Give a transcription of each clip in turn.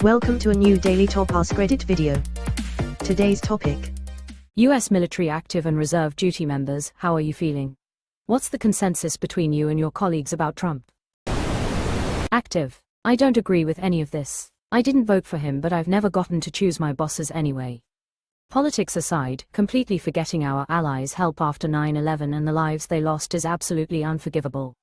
Welcome to a new Daily Top Askreddit video. Today's topic: US military active and reserve duty members, how are you feeling? What's the consensus between you and your colleagues about Trump? Active. I don't agree with any of this. I didn't vote for him, but I've never gotten to choose my bosses anyway. Politics aside, completely forgetting our allies' help after 9/11 and the lives they lost is absolutely unforgivable.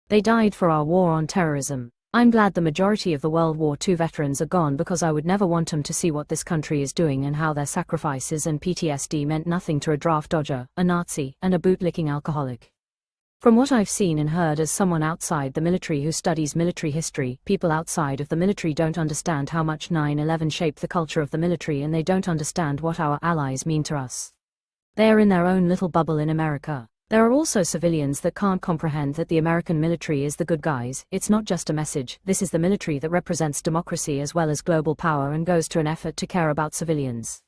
They died for our war on terrorism. I'm glad the majority of the World War II veterans are gone, because I would never want them to see what this country is doing and how their sacrifices and PTSD meant nothing to a draft dodger, a Nazi, and a bootlicking alcoholic. From what I've seen and heard as someone outside the military who studies military history, people outside of the military don't understand how much 9/11 shaped the culture of the military, and they don't understand what our allies mean to us. They are in their own little bubble in America. There are also civilians that can't comprehend that the American military is the good guys. It's not just a message, this is the military that represents democracy as well as global power and goes to an effort to care about civilians.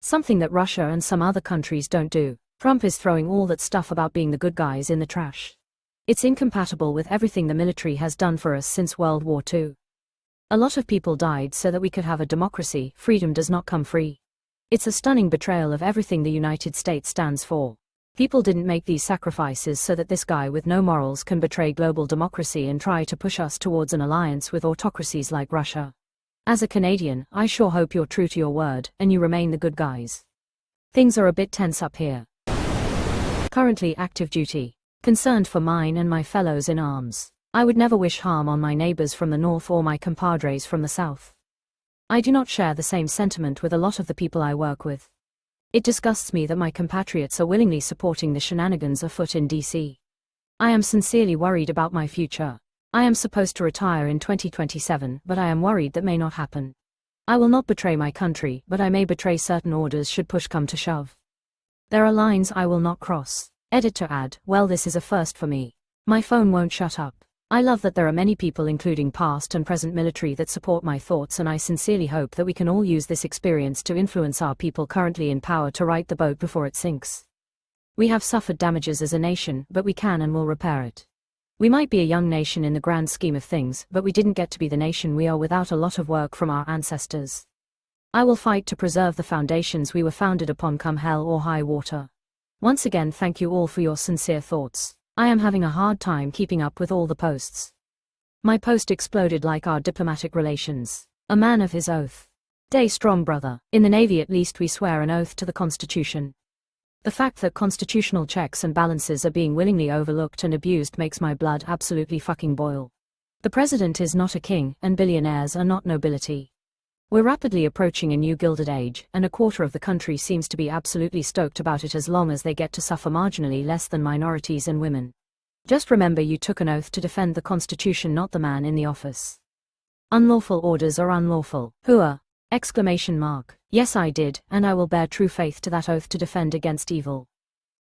Something that Russia and some other countries don't do. Trump is throwing all that stuff about being the good guys in the trash. It's incompatible with everything the military has done for us since World War II. A lot of people died so that we could have a democracy. Freedom does not come free. It's a stunning betrayal of everything the United States stands for. People didn't make these sacrifices so that this guy with no morals can betray global democracy and try to push us towards an alliance with autocracies like Russia. As a Canadian, I sure hope you're true to your word, and you remain the good guys. Things are a bit tense up here. Currently active duty. Concerned for mine and my fellows in arms. I would never wish harm on my neighbors from the north or my compadres from the south. I do not share the same sentiment with a lot of the people I work with. It disgusts me that my compatriots are willingly supporting the shenanigans afoot in DC. I am sincerely worried about my future. I am supposed to retire in 2027, but I am worried that may not happen. I will not betray my country, but I may betray certain orders should push come to shove. There are lines I will not cross. Edit to add, well, this is a first for me. My phone won't shut up. I love that there are many people, including past and present military, that support my thoughts, and I sincerely hope that we can all use this experience to influence our people currently in power to right the boat before it sinks. We have suffered damages as a nation, but we can and will repair it. We might be a young nation in the grand scheme of things, but we didn't get to be the nation we are without a lot of work from our ancestors. I will fight to preserve the foundations we were founded upon, come hell or high water. Once again, thank you all for your sincere thoughts. I am having a hard time keeping up with all the posts. My post exploded like our diplomatic relations. A man of his oath. Day strong, brother. In the Navy at least we swear an oath to the Constitution. The fact that constitutional checks and balances are being willingly overlooked and abused makes my blood absolutely fucking boil. The president is not a king, and billionaires are not nobility. We're rapidly approaching a new Gilded Age, and a quarter of the country seems to be absolutely stoked about it as long as they get to suffer marginally less than minorities and women. Just remember, you took an oath to defend the Constitution, not the man in the office. Unlawful orders are unlawful. Hooah! Exclamation mark. Yes, I did, and I will bear true faith to that oath to defend against evil.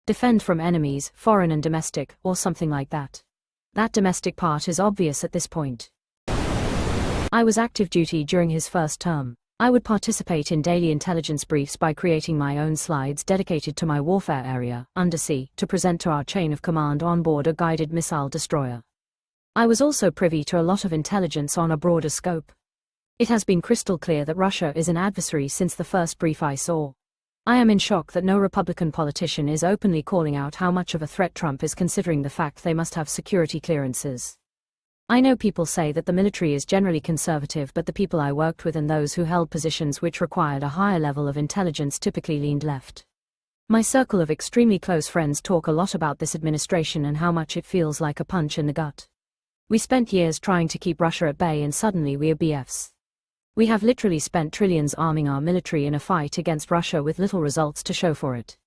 Defend from enemies, foreign and domestic, or something like that. That domestic part is obvious at this point. I was active duty during his first term. I would participate in daily intelligence briefs by creating my own slides dedicated to my warfare area, undersea, to present to our chain of command on board a guided missile destroyer. I was also privy to a lot of intelligence on a broader scope. It has been crystal clear that Russia is an adversary since the first brief I saw. I am in shock that no Republican politician is openly calling out how much of a threat Trump is, considering the fact they must have security clearances. I know people say that the military is generally conservative, but the people I worked with and those who held positions which required a higher level of intelligence typically leaned left. My circle of extremely close friends talk a lot about this administration and how much it feels like a punch in the gut. We spent years trying to keep Russia at bay, and suddenly we are BFs. We have literally spent trillions arming our military in a fight against Russia with little results to show for it.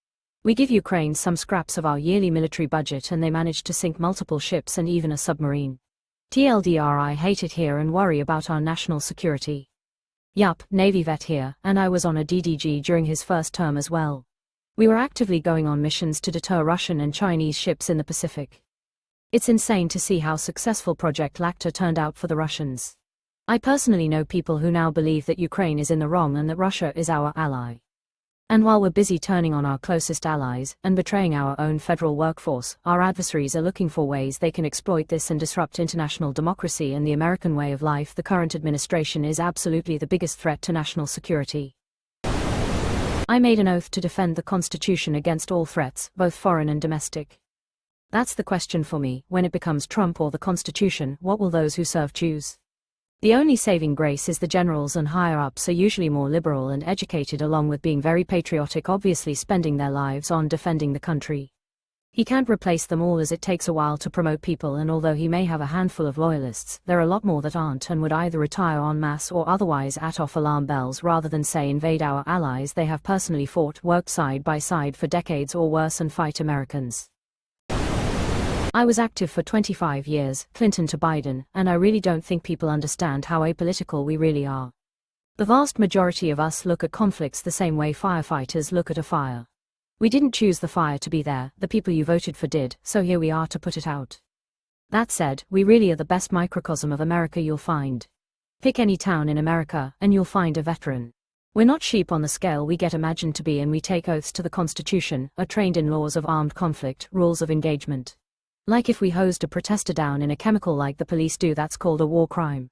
We give Ukraine some scraps of our yearly military budget and they managed to sink multiple ships and even a submarine. TLDR, I hate it here and worry about our national security. Yup, Navy vet here, and I was on a DDG during his first term as well. We were actively going on missions to deter Russian and Chinese ships in the Pacific. It's insane to see how successful Project Lacta turned out for the Russians. I personally know people who now believe that Ukraine is in the wrong and that Russia is our ally. And while we're busy turning on our closest allies and betraying our own federal workforce, our adversaries are looking for ways they can exploit this and disrupt international democracy and the American way of life. The current administration is absolutely the biggest threat to national security. I made an oath to defend the Constitution against all threats, both foreign and domestic. That's the question for me. When it becomes Trump or the Constitution, what will those who serve choose? The only saving grace is the generals and higher-ups are usually more liberal and educated, along with being very patriotic, obviously spending their lives on defending the country. He can't replace them all, as it takes a while to promote people, and although he may have a handful of loyalists, there are a lot more that aren't and would either retire en masse or otherwise at off alarm bells rather than, say, invade our allies they have personally fought, worked side by side for decades or worse, and fight Americans. I was active for 25 years, Clinton to Biden, and I really don't think people understand how apolitical we really are. The vast majority of us look at conflicts the same way firefighters look at a fire. We didn't choose the fire to be there, the people you voted for did, so here we are to put it out. That said, we really are the best microcosm of America you'll find. Pick any town in America, and you'll find a veteran. We're not sheep on the scale we get imagined to be, and we take oaths to the Constitution, are trained in laws of armed conflict, rules of engagement. Like if we hosed a protester down in a chemical like the police do, that's called a war crime.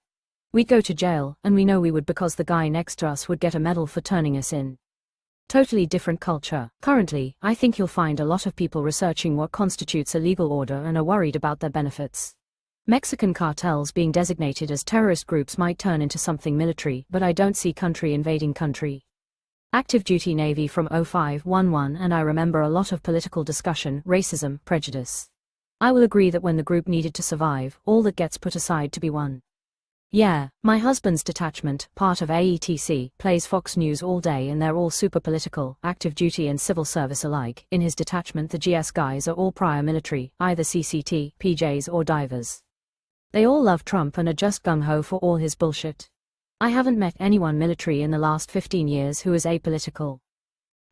We'd go to jail, and we know we would, because the guy next to us would get a medal for turning us in. Totally different culture. Currently, I think you'll find a lot of people researching what constitutes a legal order and are worried about their benefits. Mexican cartels being designated as terrorist groups might turn into something military, but I don't see country invading country. Active duty Navy from 0511, and I remember a lot of political discussion, racism, prejudice. I will agree that when the group needed to survive, all that gets put aside to be one. Yeah, my husband's detachment, part of AETC, plays Fox News all day, and they're all super political, active duty and civil service alike. In his detachment, the GS guys are all prior military, either CCT, PJs or divers. They all love Trump and are just gung-ho for all his bullshit. I haven't met anyone military in the last 15 years who is apolitical.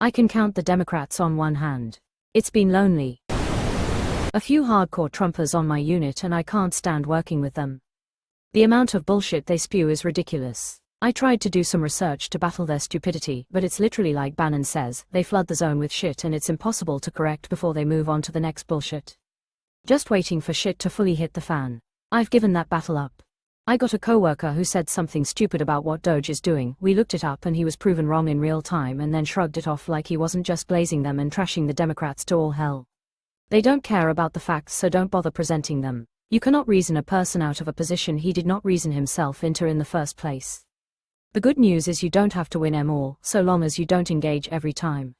I can count the Democrats on one hand. It's been lonely. A few hardcore Trumpers on my unit, and I can't stand working with them. The amount of bullshit they spew is ridiculous. I tried to do some research to battle their stupidity, but it's literally like Bannon says, they flood the zone with shit and it's impossible to correct before they move on to the next bullshit. Just waiting for shit to fully hit the fan. I've given that battle up. I got a coworker who said something stupid about what Doge is doing. We looked it up and he was proven wrong in real time, and then shrugged it off like he wasn't just blazing them and trashing the Democrats to all hell. They don't care about the facts, so don't bother presenting them. You cannot reason a person out of a position he did not reason himself into in the first place. The good news is you don't have to win them all, so long as you don't engage every time.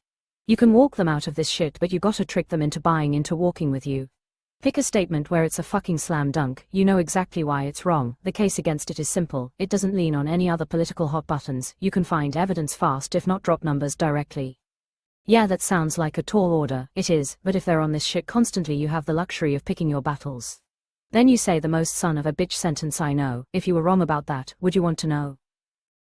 You can walk them out of this shit, but you gotta trick them into buying into walking with you. Pick a statement where it's a fucking slam dunk, you know exactly why it's wrong, the case against it is simple, it doesn't lean on any other political hot buttons, you can find evidence fast if not drop numbers directly. Yeah, that sounds like a tall order, it is, but if they're on this shit constantly you have the luxury of picking your battles. Then you say the most son of a bitch sentence I know. If you were wrong about that, would you want to know?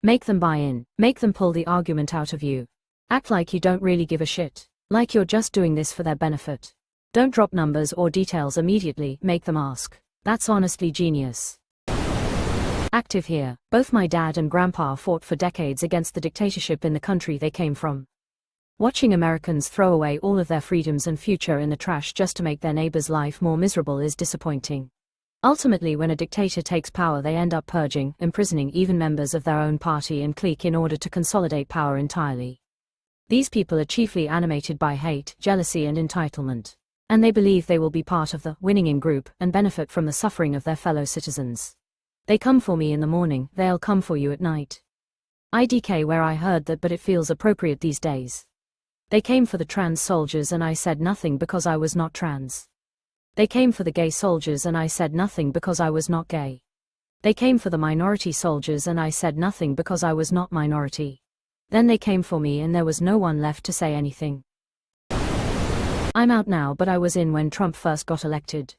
Make them buy in, make them pull the argument out of you. Act like you don't really give a shit, like you're just doing this for their benefit. Don't drop numbers or details immediately, make them ask. That's honestly genius. Active here. Both my dad and grandpa fought for decades against the dictatorship in the country they came from. Watching Americans throw away all of their freedoms and future in the trash just to make their neighbor's life more miserable is disappointing. Ultimately, when a dictator takes power, they end up purging, imprisoning even members of their own party and clique in order to consolidate power entirely. These people are chiefly animated by hate, jealousy and entitlement. And they believe they will be part of the winning in group and benefit from the suffering of their fellow citizens. They come for me in the morning, they'll come for you at night. IDK where I heard that, but it feels appropriate these days. They came for the trans soldiers and I said nothing because I was not trans. They came for the gay soldiers and I said nothing because I was not gay. They came for the minority soldiers and I said nothing because I was not minority. Then they came for me and there was no one left to say anything. I'm out now, but I was in when Trump first got elected.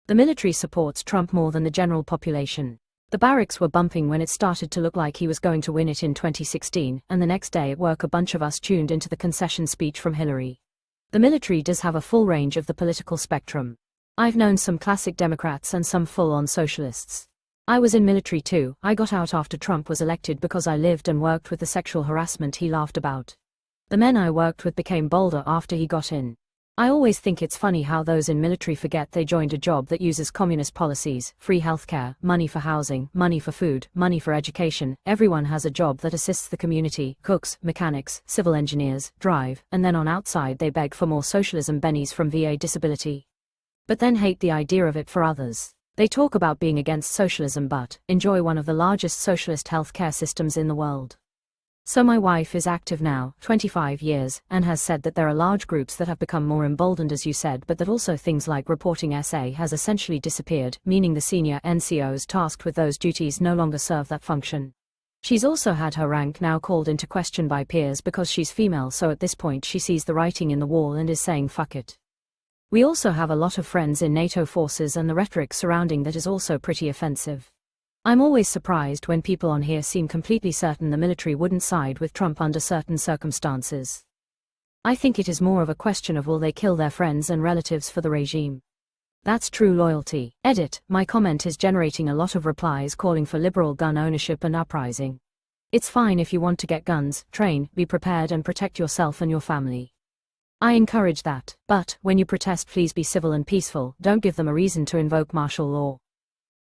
The military supports Trump more than the general population. The barracks were bumping when it started to look like he was going to win it in 2016, and the next day at work a bunch of us tuned into the concession speech from Hillary. The military does have a full range of the political spectrum. I've known some classic Democrats and some full-on socialists. I was in military too. I got out after Trump was elected because I lived and worked with the sexual harassment he laughed about. The men I worked with became bolder after he got in. I always think it's funny how those in military forget they joined a job that uses communist policies, free healthcare, money for housing, money for food, money for education. Everyone has a job that assists the community, cooks, mechanics, civil engineers, drive, and then on outside they beg for more socialism bennies from VA disability. But then hate the idea of it for others. They talk about being against socialism but enjoy one of the largest socialist healthcare systems in the world. So my wife is active now, 25 years, and has said that there are large groups that have become more emboldened as you said, but that also things like reporting SA has essentially disappeared, meaning the senior NCOs tasked with those duties no longer serve that function. She's also had her rank now called into question by peers because she's female, so at this point she sees the writing in the wall and is saying fuck it. We also have a lot of friends in NATO forces and the rhetoric surrounding that is also pretty offensive. I'm always surprised when people on here seem completely certain the military wouldn't side with Trump under certain circumstances. I think it is more of a question of will they kill their friends and relatives for the regime. That's true loyalty. Edit, my comment is generating a lot of replies calling for liberal gun ownership and uprising. It's fine if you want to get guns, train, be prepared and protect yourself and your family. I encourage that, but when you protest please be civil and peaceful, don't give them a reason to invoke martial law.